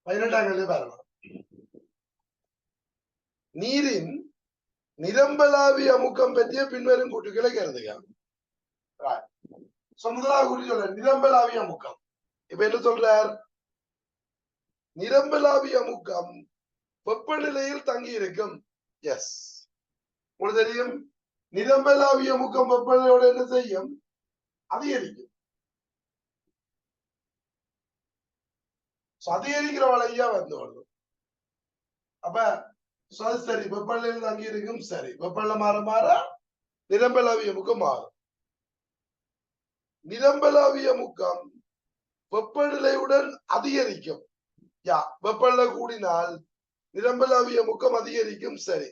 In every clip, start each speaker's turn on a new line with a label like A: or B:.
A: 18ஆம் கேள்வி பாருங்க. நீரின் நிரம்பலாவிய அமுக்கம் பற்றிய பின்வரும் கூற்றுகளை கருதுக. முதலாவது கூட்டி சொல்ற நிரம்பலாவிய அமுக்கம். இப்ப என்ன சொல்றார்? நிரம்பலாவிய அமுக்கம் வெப்பநிலையில் தங்கி இருக்கும். எஸ், உங்களுக்கு தெரியும் நிரம்பலாவிய அமுக்கம் வெப்பநிலையோட என்ன செய்யும்? அதிகரிக்கும். அதிகரிக்கிற வளையா வந்து வருது. அப்ப சரி, வெப்பநிலையில் தங்கி இருக்கும். சரி, வெப்பநிலை மாற மாற நிரம்பலாவிய அமுக்கம் மாறும். நிரம்பலாவிய அமுக்கம் வெப்பநிலையுடன் அதிகரிக்கும். வெப்பநிலை கூடினால் நிரம்பலாவிய அமுக்கம் அதிகரிக்கும். சரி,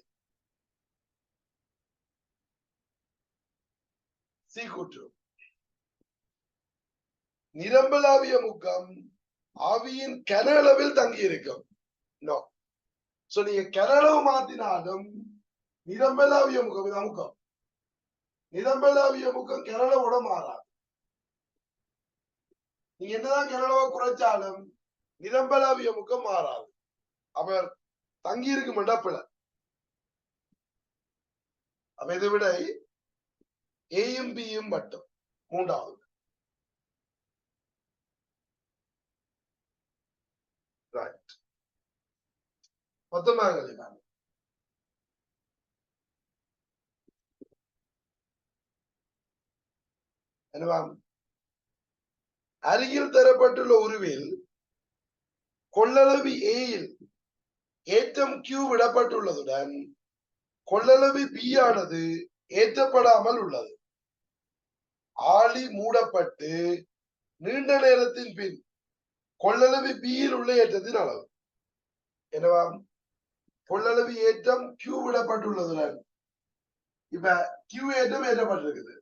A: சி கூற்று. நிரம்பலாவிய அமுக்கம் ஆவியின் கன அளவில் தங்கி இருக்கும். நீங்க கன அளவு மாத்தினாலும் நிரம்பலாவிய அமுக்கம், இது அமுக்கம், நிரம்பலாவிய அமுக்கம் கன அளவோட மாறாது. நீங்க என்னதான் கன அளவை குறைச்சாலும் நிரம்பலாவிய அமுக்கம் மாறாது. அவர் தங்கி இருக்கும் இடப்பில. அப்ப இதை விட ஏயும் பியும் மட்டும். மூன்றாவது அருகில் தரப்பட்டுள்ள உருவில் கொள்ளளவு ஏயில் ஏற்றம் கியூ விடப்பட்டுள்ளதுடன் கொள்ளளவு பி ஆனது ஏற்றப்படாமல் உள்ளது. ஆழி மூடப்பட்டு நீண்ட நேரத்தின் பின் கொள்ளளவு பியில் உள்ள ஏற்றத்தின் அளவு என்னவா? கொள்ளளவு ஏற்றம் கியூ விடப்பட்டுள்ளதுடன், இப்ப கியூ ஏற்றம் ஏற்றப்பட்டிருக்குது.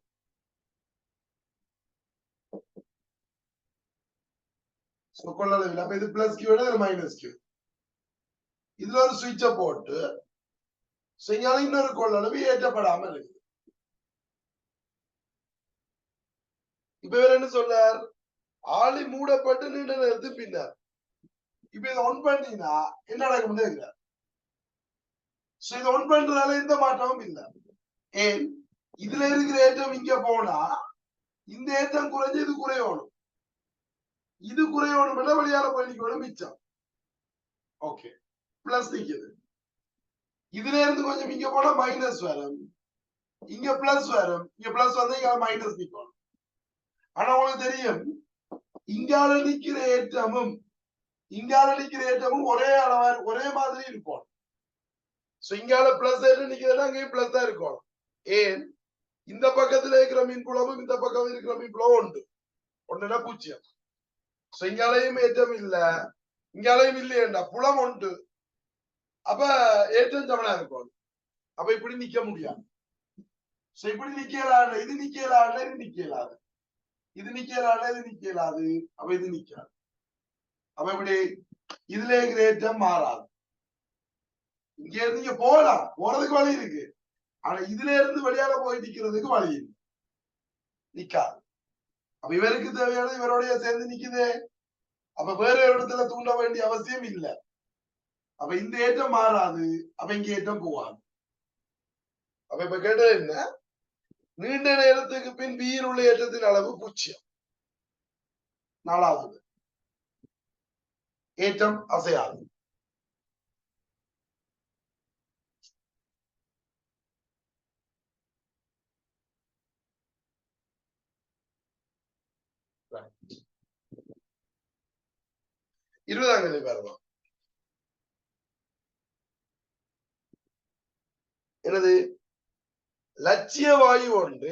A: கொள்ளளவில் அப்ப இது பிளஸ் கியூ மைனஸ் கியூ. இதுல ஒரு சுவிட்சை போட்டு இன்னொரு கொள்ளளவு ஏற்றப்படாமல் இருக்குது. இப்ப இவர் என்ன சொல்றார்? ஆளி மூடப்பட்டு நீண்ட நேரத்துக்கு பின்னர். இப்ப இதை ஒன் பண்ணீங்கன்னா என்ன நடக்கும்? இதை ஒன் பண்றதால எந்த மாற்றமும் இல்லை. ஏன்? இதுல இருக்கிற ஏற்றம் இங்க போனா இந்த ஏற்றம் குறைஞ்சு இது குறையணும். இது குறையணும் வழியால போய் மிச்சம். ஓகே, பிளஸ் நிக்குது. இதுல இருந்து கொஞ்சம் இங்க போனா மைனஸ் வரும், இங்க பிளஸ் வரும். இங்க பிளஸ் வந்து இங்க மைனஸ் நிக்கணும். ஆனா உங்களுக்கு தெரியும் இங்கால நிக்கிற ஏற்றமும் இங்கால நிக்கிற ஏற்றமும் ஒரே அளவா ஒரே மாதிரி இருக்கும். இங்கால பிளஸ் ஏற்றம் நிக்கிறதுனா அங்கேயும் பிளஸ் தான் இருக்கும். ஏன்? இந்த பக்கத்துல இருக்கிற மீன் புலமும் இந்த பக்கம் இருக்கிற மீன் புலமும் உண்டு. ஒண்ணுன்னா பூஜ்ஜியம். இங்காலையும் ஏற்றம் இல்ல, இங்காலையும் இல்லையேண்டா, புலம் உண்டு. அப்ப ஏற்றம் சமனா இருக்கும். அப்ப இப்படி நிக்க முடியாது. இப்படி நிக்கலாது, இது நிக்கலாது, இது நிக்கலாது, இது நிக்கலாது, இது நிக்கலாது. அப்ப இது நிக்காது. அப்ப இப்படி இதுல இருக்கிற ஏற்றம் மாறாது. இங்க இருந்து இங்க போகலாம், போறதுக்கு வழி இருக்கு. ஆனா இதுல இருந்து வெளியால போய் நிக்கிறதுக்கு வழி இல்லை, நிக்காது. அப்ப இவருக்கு தேவையானது இவருடைய சேர்ந்து நிக்குது. அப்ப வேற ஒரு இடத்துல தூண்ட வேண்டிய அவசியம் இல்லை. அப்ப இந்த ஏற்றம் மாறாது, அப்ப இங்க ஏற்றம் போவாது. அப்ப இப்ப கேட்டது என்ன? நீண்ட நேரத்துக்கு பின் பியில் உள்ள ஏற்றத்தின் அளவு 0. நாலாவது ஏற்றம் அசையாது. இருபதாம் கேள்வி பாருங்க. எனது லட்சிய வாயு ஒன்று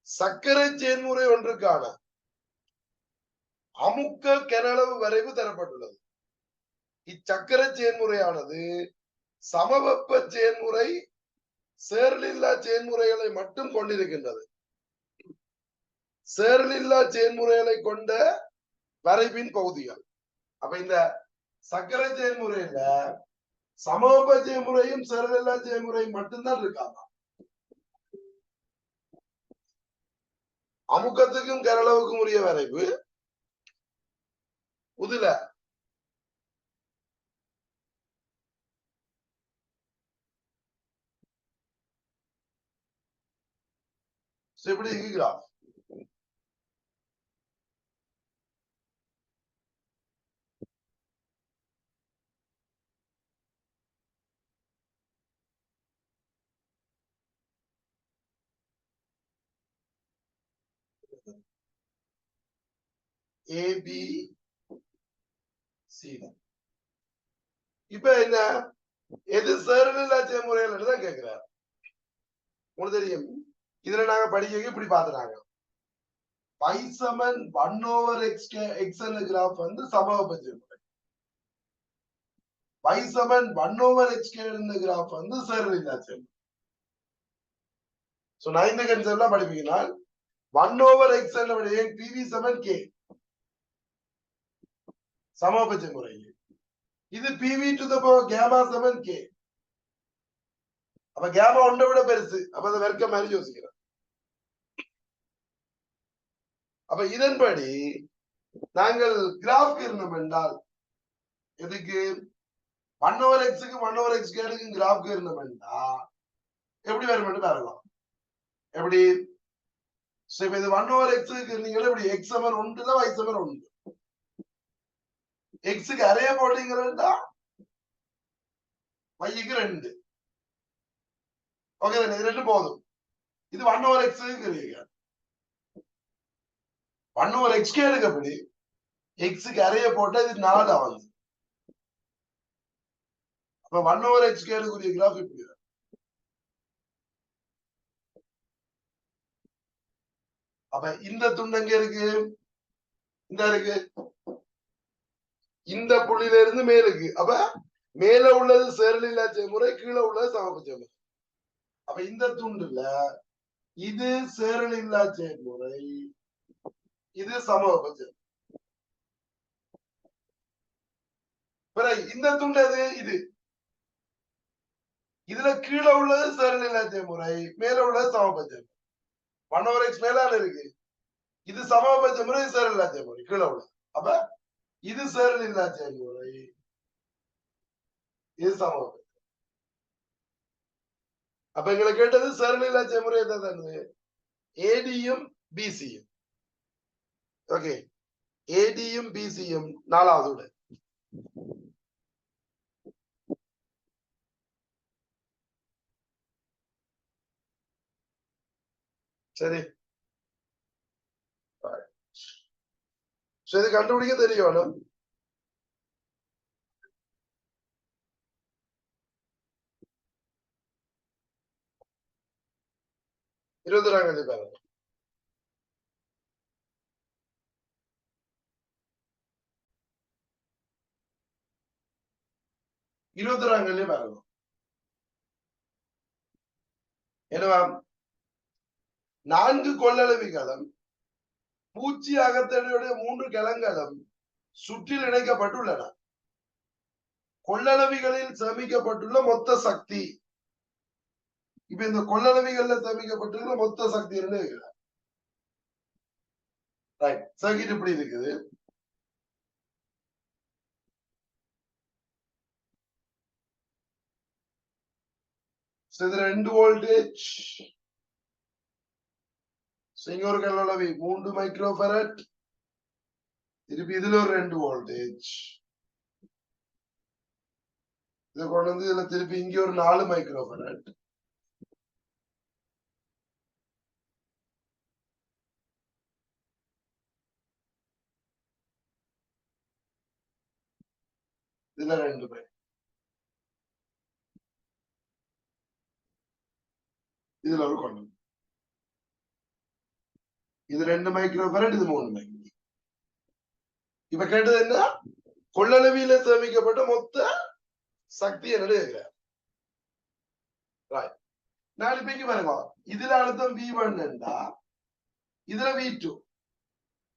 A: சர்க்கரை செயல்முறை ஒன்றுக்கான அமுக்க கனளவு வரைவு தரப்பட்டுள்ளது. இச்சக்கரை செயல்முறையானது சமவெப்ப செயல்முறை சேர்லில்லா செயல்முறைகளை மட்டும் கொண்டிருக்கின்றது. சேர்லில்லா செயல்முறைகளை கொண்ட வரைவின் பகுதிகள். அப்ப இந்த சர்க்கரை செயல்முறையில சமவெப்ப செயல்முறையும் சேர்லில்லா செயல்முறையும் மட்டும்தான் இருக்காங்க. அமுக்கத்துக்கும் கரளவுக்கும் உரிய வரைவு உதுல எப்படி இருக்கு கிராஃப்? A B C. இப்ப என்ன எது சேர்நிலை முறையில் தான் கேட்கிறார். உங்களுக்கு தெரியும் இதுல நாங்க படிக்க இப்படி பாத்துறாங்க y சமன் 1/x கிராஃப் வந்து சமபட்ச முறை, y சமன் 1/x கிராஃப் வந்து சேர்நிலை முறை. சோ 9th கன்செப்ட்ல படிப்பீங்கன்னா 1/x PV சமன் k சமபட்ச முறை. இது PV to the power gamma சமன் k. அப்ப gamma ஒன்றை விட பெருசு. அப்ப அது வர்க்க மாதிரி யோசிக்கிறோம். அப்ப இதன்படி நாங்கள் கிராஃப் இருந்தோம் என்றால் எதுக்கு 1/x க்கு 1/x க்கு கிராஃப் இருந்தோம் என்றால் எப்படி வரும் என்று பாருங்க. எப்படி இப்ப இது 1/x க்கு இருந்தீங்கன்னா எப்படி x சமன் 1 இல்ல y சமன் 1. x க்கு அரைய போட்டீங்கன்னா y க்கு 2. ஓகே இது ரெண்டு போதும். இது 1/x க்கு இருக்கீங்க. 1/x எடுக்கப்படி x க்கு அரைய போட்டா இது 4 ஆகுது. அப்ப 1/x எடுக்கக்கூடிய கிராஃப் இப்படி. அப்ப இந்த துண்டு எங்க இருக்கு? இந்த இருக்கு. இந்த புள்ளியில இருந்து மேலுக்கு. அப்ப மேல உள்ளது சேர்நிலை முறை, கீழே உள்ளது சமபட்ச முறை. அப்ப இந்த துண்டுல இது சேர்நிலை முறை, இது சமபட்சம். பிறகு இந்த துண்டு எது? இது. இதுல கீழே உள்ளது சேர்நிலை முறை, மேல உள்ளது சமபட்சம். 1/x மேலான இருக்கு. இது சமபட்ச முறை, சேர்நிலை முறை கீழே உள்ளது. அப்ப இது சேர்நிலை முறை, இது சமபட்சம். அப்ப எங்களை கேட்டது சேர்நிலை முறை என்னது? ஏடியும் பிசியும். ஓகே, ஏடியும் பிசியும் 4வது. சரி, இது கண்டுபிடிக்க தெரியணும். இருபது பாருங்க. பாருங்க. என்னவா? 4 கொள்ளளவிகளும் பூச்சி அகத்தடையுடைய 3 கலங்களும் சுற்றில் இணைக்கப்பட்டுள்ளன. கொள்ளளவிகளில் சேமிக்கப்பட்டுள்ள மொத்த சக்தி. இப்ப இந்த கொள்ளளவிகள்ல சேமிக்கப்பட்டுள்ள மொத்த சக்தி என்ன? சர்க்கிட் இப்படி இருக்குது. இது 2 வோல்டேஜ். இங்க ஒரு கொள்ளளவி 3 மைக்ரோஃபாரட். திருப்பி இதுல ஒரு 2 வோல்டேஜ். இதை கொண்டு வந்து இதுல திருப்பி இங்க ஒரு 4 மைக்ரோஃபாரட். இதுல 2 பேர். இதுல ஒரு கொண்டு இது 2 மைக்ரோஃபாரட், இது 3 மைக்ரோ. இப்ப கேட்டது என்ன? கொள்ளளவியில சேமிக்கப்பட்ட மொத்த சக்தி என்னன்னு கேட்கிறேன். நான் இப்ப இங்க பாருங்க, இதுல அழுத்தம் V1 என்றா இதுல V2.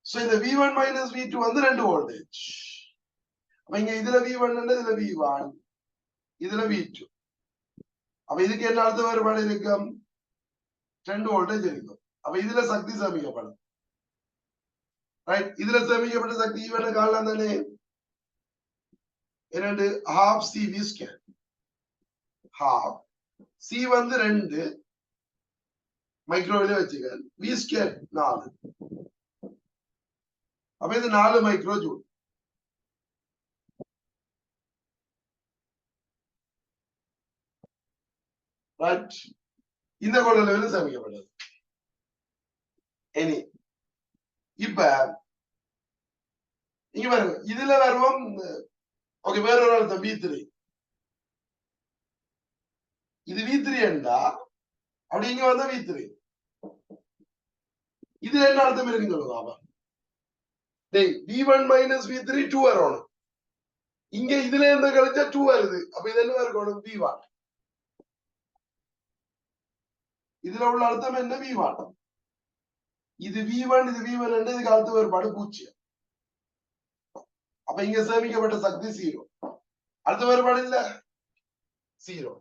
A: சோ இந்த V1 மைனஸ் V2 வந்து 2 வோல்டேஜ். அப்ப இங்க இதுல V1 இதுல V1, இதுல V2. அப்ப இதுக்கு என்ன அழுத்த வேறுபாடு இருக்கும்? 2 வோல்டேஜ் இருக்கும். அப்ப இதுல சக்தி சேமிக்கப்படும். ரைட், இதுல சேமிக்கப்பட்ட சக்தி E1 காணலாம் தானே? 2 half CV². half C வந்து 2, மைக்ரோவேவ்ல வச்சுக்க வி ஸ்கொயர் 4. அப்ப இது 4 மைக்ரோ ஜூல். ரைட், இந்த கொள்ளளவில் சேமிக்கப்பட்டது. இனி இப்ப இங்க பாருங்க, இதுல வருவோம். ஓகே, வேற ஒரு அழுத்தம் V3. இது V3 என்றா அப்படி இங்க வந்தா V3. இதுல என்ன அர்த்தம் இருக்குன்னு சொல்லுங்க. V1 மைனஸ் V3 2 வரணும். இங்க இதுல இருந்து கழிச்சா 2 வருது. அப்ப இது என்ன இருக்கணும்? V1. இதுல உள்ள அர்த்தம் என்ன? V1. இது V1, இது V1 என்று இதுக்கு அர்த்த வேறுபாடு 0. அப்ப இங்க சேமிக்கப்பட்ட சக்தி 0. அர்த்த வேறுபாடு இல்ல 0.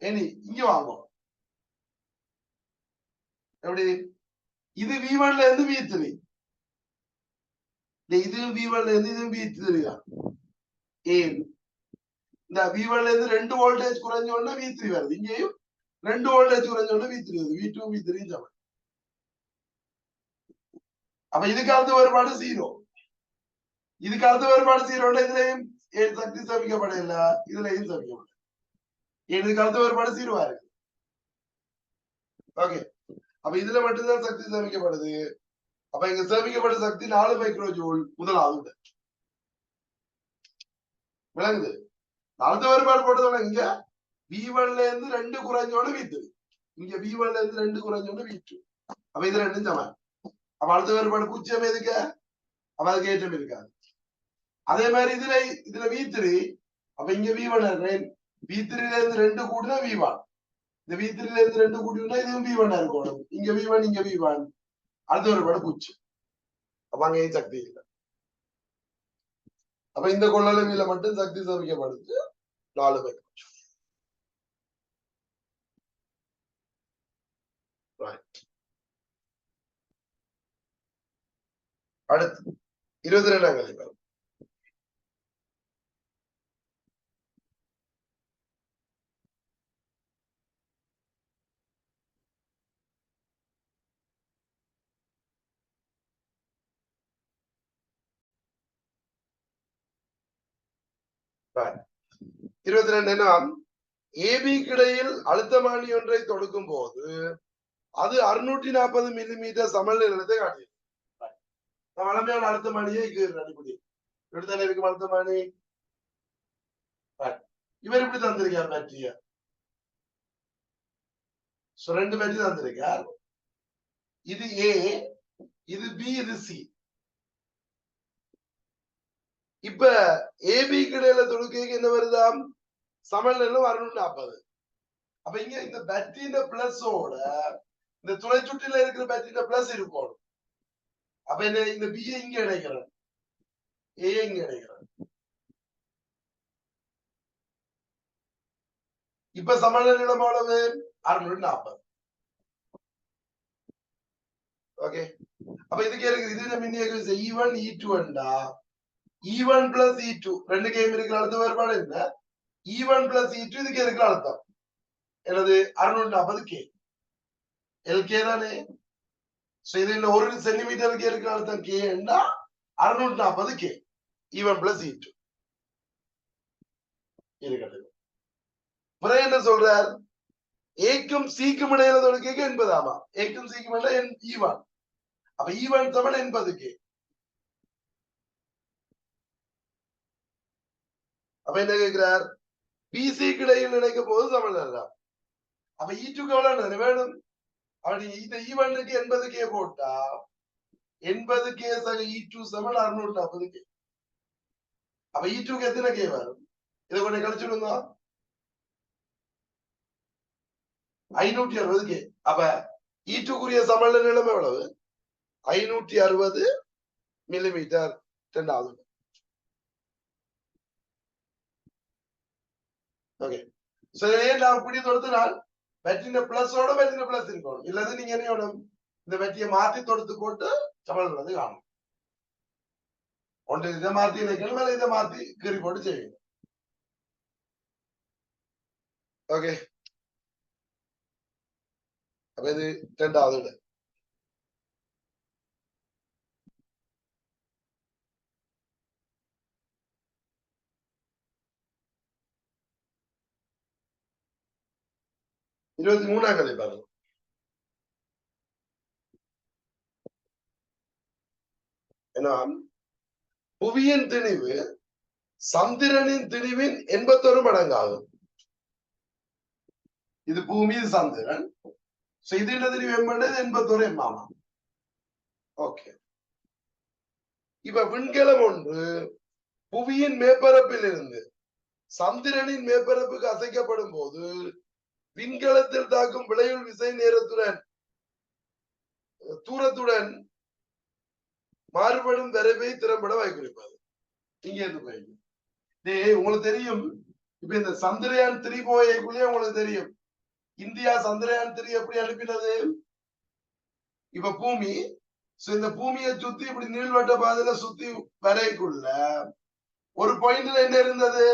A: இனி இங்க வாங்கும் எப்படி? இது V1ல இருந்து V3. இது V1ல இருந்து இது V3 தான். ஏன் இந்த V1ல இருந்து 2 வோல்டேஜ் குறைஞ்ச உடனே V3 வருது. இங்கேயும் 2 வோல்டேஜ் குறைஞ்ச உடனே V3 வருது. V2 V3 சமம். அப்ப இதுக்கு அர்த்த வேறுபாடு 0. இதுக்கு அர்த்த வேறுபாடு 0. இதுலயும் சக்தி சேமிக்கப்படல, இதுலயும் சேமிக்கப்படல. இதுக்கு அர்த்த வேறுபாடு 0 இருக்கு. ஓகே, அப்ப இதுல மட்டும்தான் சக்தி சேமிக்கப்படுது. அப்ப இங்க சேமிக்கப்பட்ட சக்தி 4 மைக்ரோ ஜூல். முதலாவது விளங்குது. அர்த்த வேறுபாடு போட்டதோட இங்க V1ல இருந்து 2 குறைஞ்சோட V3. இங்க V1ல இருந்து 2 குறைஞ்சோட V2. அப்ப இது ரெண்டும் சமம். அப்ப அர்த்த வேறுபாடு 0 எதுக்கு? அப்ப அதுக்கு ஏற்றம் இருக்காது. அதே மாதிரி இதுல V3. அப்ப இங்க V1 V3ல இருந்து 2 கூட்டினா V1. இந்த V3ல இருந்து 2 கூட்டினா இதுவும் V1 இருக்கணும். இங்க V1, இங்க V1. அர்த்த வேறுபாடு 0. அப்ப அங்க சக்தி இல்லை. அப்ப இந்த கொள்ளளவில மட்டும் சக்தி சேமிக்கப்படுது 4 மைக்ரோ ஜூல். அடுத்து 22ஆம் கேள்வி. Right. 22 ஏபி கிடையில் அழுத்தமானி ஒன்றை தொடுக்கும் போது அது 640 மில்லிமீட்டர் சமநிலை நிலத்தை காட்டியது. வளமையான அழுத்தமானியை அடிப்படை இப்படித்தானே இருக்கும் அழுத்தமானி. இவர் இப்படி தந்திருக்கார் பேட்டரிய. 2 பேட்டரி தந்திருக்கார். இது ஏ, இது பி, இது சி. இப்ப ஏபி கிடையில தொடுக்கைக்கு என்ன வருதாம்? சமநிலை 640. அப்ப இங்க இந்த பேட்டரியில பிளஸோட இந்த துணை சுற்றில இருக்கிற பேட்டரியில பிளஸ் இருக்கும். அப்ப என்ன, இந்த பி இங்க இணைக்கிறேன், ஏ இங்க இணைக்கிறேன். இப்ப சமநிலை நிலம் எவ்வளவு? 640. ஓகே, அப்ப இதுக்கு இருக்கு இது மின்னியக்கு E1 E2 என்றா E1 plus E2 ரெண்டு கேம் இருக்கிற அழுத்த வேறுபாடு என்ன? E1 plus E2 இதுக்கு இருக்கிற அழுத்தம் எனது 640 K. LK தானே. இது இந்த 1 சென்டிமீட்டருக்கு இருக்கிற அழுத்தம் K என்றா 640 K. E1 plus E2 இருக்கிறது. பிறகு என்ன சொல்றார்? ஏக்கும் சிக்கும் இடையில தொடுக்கைக்கு 80 ஆமா. ஏக்கும் சிக்கும் இடையில E1. அப்ப E1 சமன் 80 K. அப்ப என்ன கேட்கிறார்? பிசி இடையில் இணைக்கும் போது சமநிலை. அப்ப E2 எவ்வளவு வேணும்? அப்படி இந்த E1க்கு 80 K போட்டா 80 K சக E2 சமன் 640 K. அப்ப E2க்கு எத்தனை K வரும்? இதை கொஞ்சம் கழிச்சுடுங்க. 560 K. அப்ப E2க்குரிய சமநிலை நிலம் எவ்வளவு? 560 மில்லிமீட்டர். இரண்டாவது. ஓகே, சோ நான் இப்படி தொடுத்தினால் பேட்டரியில பிளஸோட பேட்டரியில பிளஸ் இருக்கணும். இல்லது நீங்க என்ன வேணும்? இந்த பேட்டரியை மாத்தி தொடுத்து போட்டு சமநிலை வந்து காணும். ஒன்று இதை மாத்தி இணைக்கணும், மேல இதை மாத்தி கீறி போட்டு செய்யணும். ஓகே, அப்ப இது இரண்டாவது விட. இருபத்தி மூணாம் கதை பாருங்க. ஏன்னா புவியின் திணிவு சந்திரனின் திணிவின் 81 மடங்காகும். இது பூமி, இது சந்திரன். இதுல திணிவு என்பது 81 எம்மாமா. ஓகே. இப்ப விண்கலம் ஒன்று புவியின் மேற்பரப்பில் இருந்து சந்திரனின் மேற்பரப்புக்கு அசைக்கப்படும் போது விண்கலத்தில் தாக்கும் விளைவுள் விசை நேரத்துடன் தூரத்துடன் மாறுபடும் வரைவை திறம்பட வாய்க்குறிப்பது. இங்க இருந்து போயிடும். உங்களுக்கு தெரியும், இப்ப இந்த சந்திரயான் 3 போயக்குள்ளே உங்களுக்கு தெரியும் இந்தியா சந்திரயான் 3 எப்படி அனுப்பினது. இப்ப பூமி, இந்த பூமியை சுத்தி இப்படி நீள்வட்ட பாதையில சுத்தி வரைக்குள்ள ஒரு பாயிண்ட்ல என்ன இருந்தது,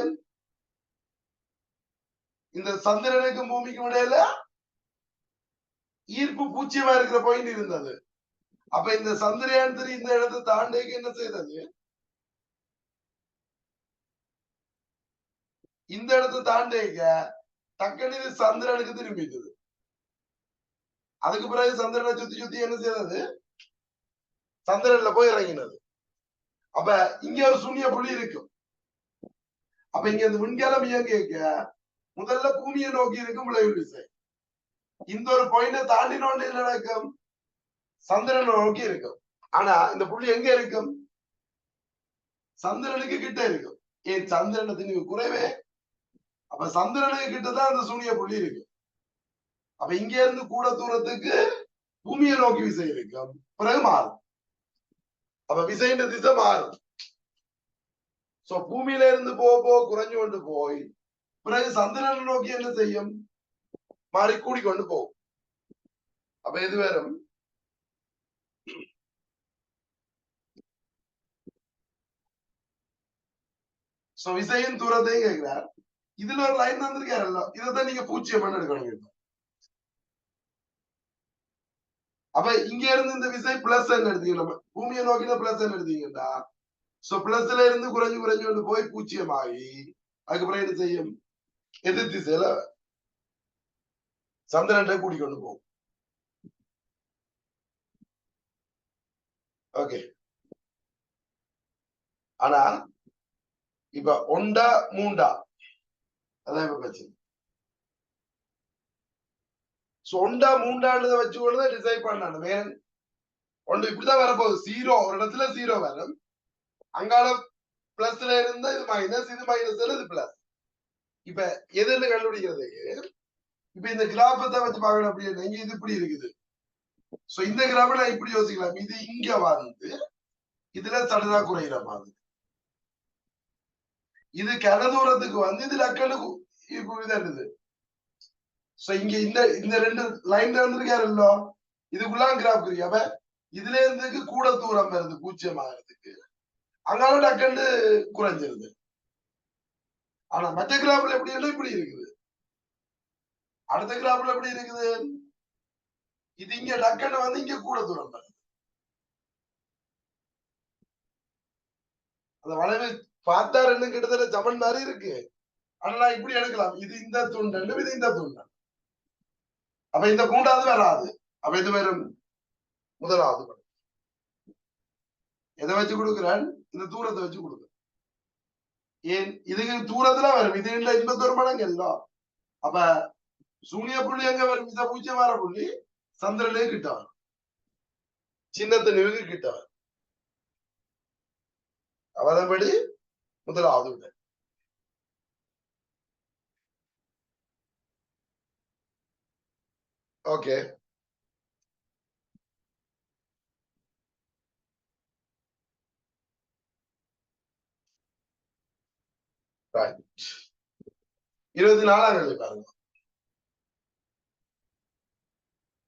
A: இந்த சந்திரனுக்கும் பூமிக்கும் இடையில ஈர்ப்பு பூச்சியமா இருக்கிற பாயிண்ட் இருந்தது. அப்ப இந்த சந்திரயான் 3 இந்த இடத்தை தாண்டேக்கு என்ன செய்தது, இந்த இடத்தை தாண்டேக்க டக்குனு இது சந்திரனுக்கு திரும்பிட்டது. அதுக்கு பிறகு சந்திரனை சுத்தி சுத்தி என்ன செய்தது, சந்திரன்ல போய் இறங்கினது. அப்ப இங்க ஒரு சூன்ய புள்ளி இருக்கும். அப்ப இங்க இந்த விண்கலம் இயங்க முதல்ல பூமியை நோக்கி இருக்கும் விளைவு விசை. இந்த ஒரு பாயிண்ட தாண்டினோன்னு என்ன நடக்கும், சந்திரனை நோக்கி இருக்கும். ஆனா இந்த புள்ளி எங்க இருக்கும், சந்திரனுக்கு கிட்ட இருக்கும். ஏன் சந்திரனை திணிவு குறைவே. அப்ப சந்திரனுக்கு கிட்டதான் அந்த சூனிய புள்ளி இருக்கு. அப்ப இங்க இருந்து கூட தூரத்துக்கு பூமியை நோக்கி விசை இருக்கும், பிறகு மாறும். அப்ப விசையின் திசை மாறும். சோ பூமியில இருந்து போக குறைஞ்சு கொண்டு போய் பிறகு சந்திரனை நோக்கி என்ன செய்யும், மாறி கூடிக்கொண்டு போகும். அப்ப எது வரும், விசையின் தூரத்தையும் கேட்கிறார். இதுல ஒரு லைன் வந்திருக்காருல்ல, இதைத்தான் நீங்க பூச்சியம் பண்ண எடுக்கணும். அப்ப இங்க இருந்து இந்த விசை பிளஸ் எடுத்தீங்க, பூமியை நோக்கின பிளஸ் எடுத்தீங்கன்னா பிளஸ்ல இருந்து குறைஞ்சு குறைஞ்சு கொண்டு போய் பூச்சியமாகி அதுக்கப்புறம் என்ன செய்யும், எதிர் திசையில சந்திரன் கூட்டிக்கொண்டு போகும். ஓகே. ஆனா இப்ப ஒண்டா மூண்டா அதான் இப்ப பிரச்சனை. ஒண்டா மூண்டான்றத வச்சுக்கொண்டு டிசைட் பண்ணானு வேன் ஒன்று இப்படிதான் வரப்போகுது. 0 ஒரு இடத்துல 0 வரும், அங்கால பிளஸ்ல இருந்தா இது மைனஸ், இது மைனஸ்ல இது பிளஸ். இப்ப எதுன்னு கண்டுபிடிக்கிறதுக்கு இப்ப இந்த கிராபத்தை வச்சு பார்க்கணும். அப்படின்னு இங்க இது இப்படி இருக்குது. சோ இந்த கிராம நான் இப்படி யோசிக்கலாம், இது இங்க வந்து இதுல சடனா குறைகிற மாதிரி, இது கன தூரத்துக்கு வந்து இது லக்கனுக்கு இதானது. சோ இங்க இந்த இந்த ரெண்டு லைன்ல இருந்திருக்காருல்ல, இதுக்குள்ள கிராஃப் இருக்கு. அப்ப இதுல இருந்துக்கு கூட தூரம் வருது பூஜ்ஜியம் ஆகிறதுக்கு, அங்கால டக்கண்டு குறைஞ்சிருது. ஆனா மற்ற கிராஃப்ல எப்படி இல்லை, இப்படி இருக்குது. அடுத்த கிராஃப்ல எப்படி இருக்குது, இது இங்க டக்கண்டு வந்து இங்க கூட தூரம் வருது. அந்த வளைவு பார்த்தா ரெண்டும் கிட்டத்தட்ட சமன் மாதிரி இருக்கு. ஆனா இப்படி எடுக்கலாம், இது இந்த துண்டன், இது இந்த துண்டன். அப்ப இந்த மூன்றாவது வராது. அப்ப இது வரும் முதலாவது. எதை வச்சு கொடுக்குறேன், இந்த தூரத்தை வச்சு கொடுக்குறேன். ஏன் இதுக்கு தூரத்துல வரும், இது இல்ல 81 மடங்கு எல்லாம். அப்ப சூனிய புள்ளி எங்க வரும், இந்த பூஜ்ஜியம் வர புள்ளி சந்திரனே கிட்ட வரும், சின்னத்து நிவுக்கு கிட்ட வரும். அவதபடி முதலாவது விட. ஓகே. ரைட். 24ஆம் கேள்வி பாருங்க.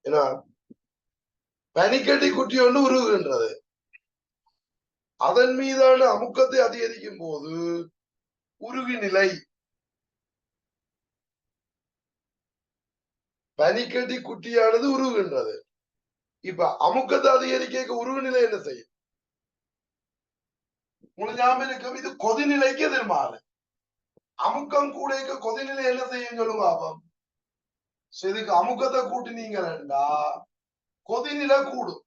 A: ஏன்னா பனிக்கட்டி குட்டி ஒன்று உருகுகின்றது, அதன் மீதான அமுக்கத்தை அதிகரிக்கும் போது உருகு நிலை பனிக்கட்டி குட்டியானது உருகுகின்றது. இப்ப அமுக்கத்தை அதிகரிக்க உருகு நிலை என்ன செய்யும்? உங்களுக்கு ஞாபகம் இருக்கும், இது கொதிநிலைக்கு எதிர்மாறு. அமுக்கம் கூடைக்கு கொதிநிலை என்ன செய்யும் சொல்லுங்க பாப்போம். இதுக்கு அமுக்கத்தை கூட்டினீங்கன்னா கொதிநிலை கூடும்.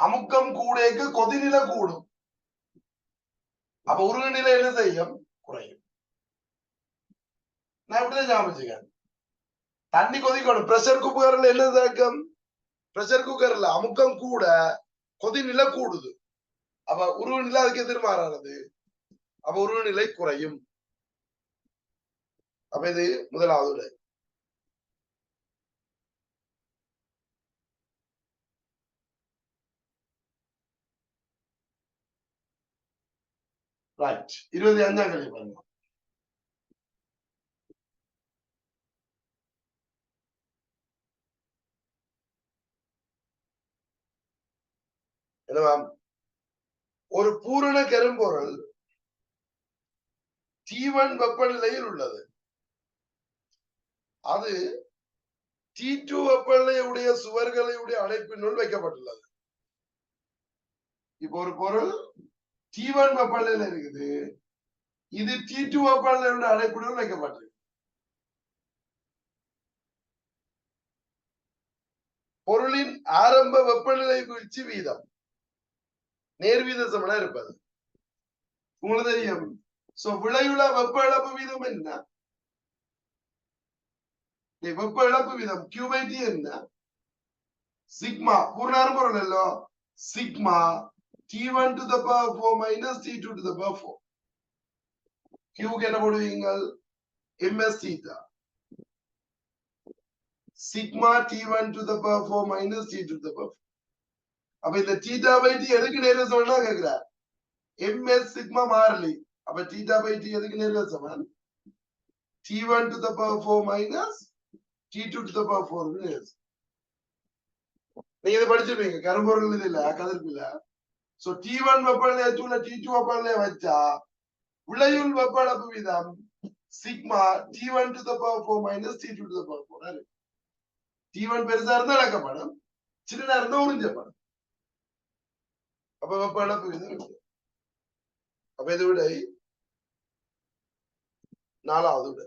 A: அமுக்கம் கூடைக்கு கொதிநிலை கூடும். அப்ப உருகு நிலை என்ன செய்யும்? குறையும். நான் இப்படிதான் ஞாபகம். தண்ணி கொதிக்கணும். பிரஷர் குக்கர்ல என்ன தாக்கம்? பிரஷர் குக்கர்ல அமுக்கம் கூட கொதிநிலை கூடுது. அப்ப உருகு நிலை அதுக்கு எதிர்மாறானது. அப்ப உருகு நிலை குறையும். அப்ப இது முதலாவது. ரைட். 25ஆம் கேள்வி பாருங்க. என்னவா? ஒரு பூரண கரும்பொருள் T1 வெப்பநிலையில் உள்ளது. அது T2 வெப்பநிலையுடைய சுவர்களுடைய அடைப்பினுள் வைக்கப்பட்டுள்ளது. இப்ப ஒரு பொருள் T1 வெப்பநிலையில் இருக்குது. இது T2 வெப்பநிலையுடைய அடைப்பினுள் வைக்கப்பட்டிருக்கு. பொருளின் ஆரம்ப வெப்பநிலை வீழ்ச்சி வீதம் நேர்வீத சமனா இருப்பது. உங்களுக்கு தெரியும். விளைவுல வெப்ப இழப்பு வீதம் என்ன? வெப்ப இழப்பு வீதம் Q/T என்ன? சிக்மா பூர்ணாரம் பொருள் அல்லோ. Sigma T1 to the power 4 minus T2 to the power 4. Q என்ன போடுவீங்க? ms theta. Sigma T1 to the power 4 minus T2 to the power 4. அப்ப இந்த theta by T எதுக்கு நேர சமனா கேக்குறார்? ms sigma மாறலி. அப்ப theta by T எதுக்கு நேர சமன்? T1 to the power 4 minus T2 to the power 4. நீங்க இதை படிச்சிருப்பீங்க. கரும்பொருள் இது இல்ல, கதிர்ப்பு இல்ல. T1 வெப்பநிலையை தூள T2 வெப்பநிலையை வச்சா விளையுள் வெப்ப இழப்பு வீதம் sigma T1 to the power 4 minus T2 to the power 4. T1 பெருசா இருந்தா இழக்கப்படும், சின்னதா இருந்தா உறிஞ்சப்படும். அப்ப வெப்ப இழப்பு வீதம். அப்ப இது விட 4வது விட